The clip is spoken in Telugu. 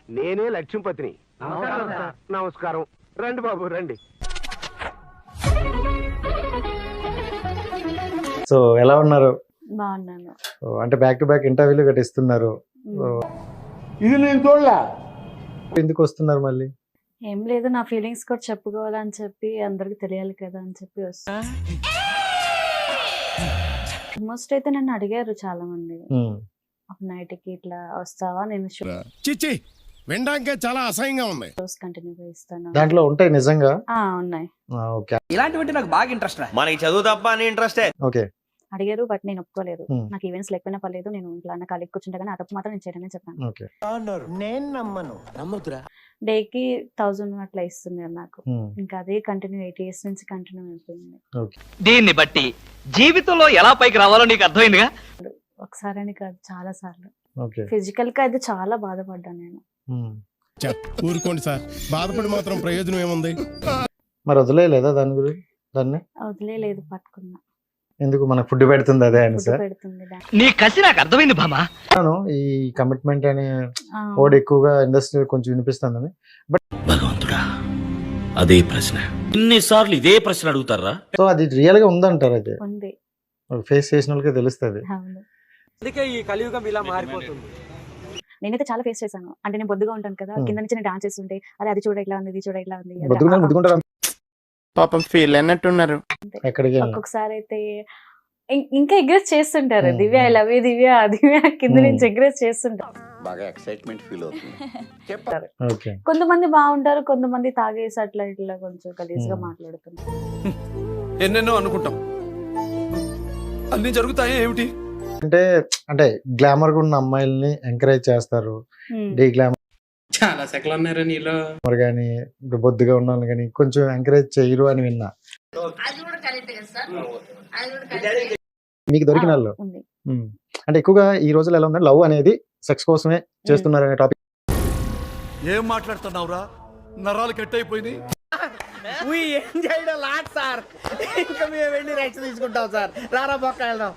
నేనే లక్ష్మీపతిని. నమస్కారం. రండి బాబు రండి. సో ఎలా ఉన్నారు? బాగున్నాను. అంటే బ్యాక్ టు బ్యాక్ ఇంటర్వ్యూలు గట్రా ఇస్తున్నారు. ఇది నేను చూడలే. ఎందుకు వస్తున్నారు మళ్ళీ? ఏం లేదు, నా ఫీలింగ్స్ కూడా చెప్పుకోవాలని చెప్పి అందరికి తెలియాలి కదా అని చెప్పి వస్తా. ఆల్మోస్ట్ అయితే నన్ను అడిగారు చాలా మంది, నైట్ కి ఇట్లా వస్తావా, నేను చిచ్చి వినడానికి చాలా అసహ్యంగా ఉంది. షోస్ కంటిన్యూగా ఇస్తాను. దాంట్లో ఉంటాయి నిజంగా? ఉన్నాయి. ఓకే. ఇలాంటివంటే నాకు బాగా ఇంట్రెస్ట్. మనకి చదువు తప్ప అని ఇంట్రెస్టే. ఓకే. అడిగారు బట్ నేను ఒప్పుకోలేదు. నాకు ఈవెంట్స్ లేకపోయినా పర్లేదు, నేను ఇంట్లో అన్న ఖాళీ కూర్చుంటే కానీ ఆ తప్పు మాత్రం నేను చేయడమే చెప్పాను. ఓకే. నేను నమ్మను. నమ్మొద్దురా. డేకి 1000 అట్లా ఇస్తున్నారు నాకు. ఇంకా అదే కంటిన్యూ 8 years నుంచి కంటిన్యూ అయిపోయింది. దీన్ని బట్టి జీవితంలో ఎలా పైకి రావాలో నీకు అర్థమైందిగా. ఒకసారి అని కాదు, చాలా సార్లు. ఓకే. ఫిజికల్ గా అయితే చాలా బాధపడ్డాను నేను. ఊరుకోండి సార్, బాధపడి మాత్రం ప్రయోజనం ఏముంది? మరి వదిలేయలేదా దాన్ని? వదిలేదు, పట్టుకున్నా. ఎందుకు? మనకు ఫుడ్ పెడుతుంది అదే అని సార్. పెడుతుంది నీ కసి నాకు అర్థమైంది బామా. ఈ కమిట్మెంట్ అని ఓడి ఎక్కువగా ఇండస్ట్రీ కొంచెం వినిపిస్తుందని. బట్ భగవంతుడా, అదే ప్రశ్న ఇన్నిసార్లు ఇదే ప్రశ్న అడుగుతారా? సో అది రియల్ గా ఉందంటారు. అది ఉంది, ఫేస్ చేసిన వాళ్ళకే తెలుస్తుంది. అందుకే ఈ కలియుగం ఇలా మారిపోతుంది. నేనైతే చాలా ఫేస్ చేశాను. అంటే నేను బొద్దుగా ఉంటాను కదా, కింద నుంచి నేను డాన్స్ చేస్తుంటే అది చూడ ఇట్లా ఉంది, ఇది చూడ ఇట్లా ఉంది. బొద్దుకుంటారు పాపం ఫీల్ అన్నట్టున్నారు. ఎక్కడికి ఒక్కొక్కసారి అయితే ఇంకా ఎగ్రెస్ చేస్తుంటారు. దివ్య ఐ లవ్ యూ దివ్య, దివ్య కింద నుంచి ఎగ్రెస్ చేస్తుంటారు. బాగా ఎక్సైట్మెంట్ ఫీల్ అవుతుంది. చెప్తారు. ఓకే. కొంతమంది బాగుంటారు, కొంతమంది తాగేసి అట్లా ఇట్లా కొంచెం గలీజ్ గా మాట్లాడుతుంటారు. ఎన్నెన్నో అనుకుంటాం, అన్ని జరుగుతాయి ఏమిటి అంటే గ్లామర్ గా ఉన్న అమ్మాయిల్ని ఎంకరేజ్ చేస్తారు. డీ గ్లామర్ చాలా సెకలు ఉన్నారు నీలో గానీ బొద్దుగా ఉన్న వాళ్ళని కానీ కొంచెం ఎంకరేజ్ చేయరు అని విన్నా. మీకు దొరికిన వాళ్ళు అంటే ఎక్కువగా ఈ రోజుల్లో ఎలా ఉందంటే లవ్ అనేది సెక్స్ కోసమే చేస్తున్నారు అనే టాపిక్. ఏం మాట్లాడుతున్నావురా? నరాలు కట్ అయిపోయింది. ఏం చేయడం లాట్ సార్. ఇంకా మేము వెళ్ళి రెక్స్ తీసుకుంటాం సార్. రారా పక్క వెళ్దాం.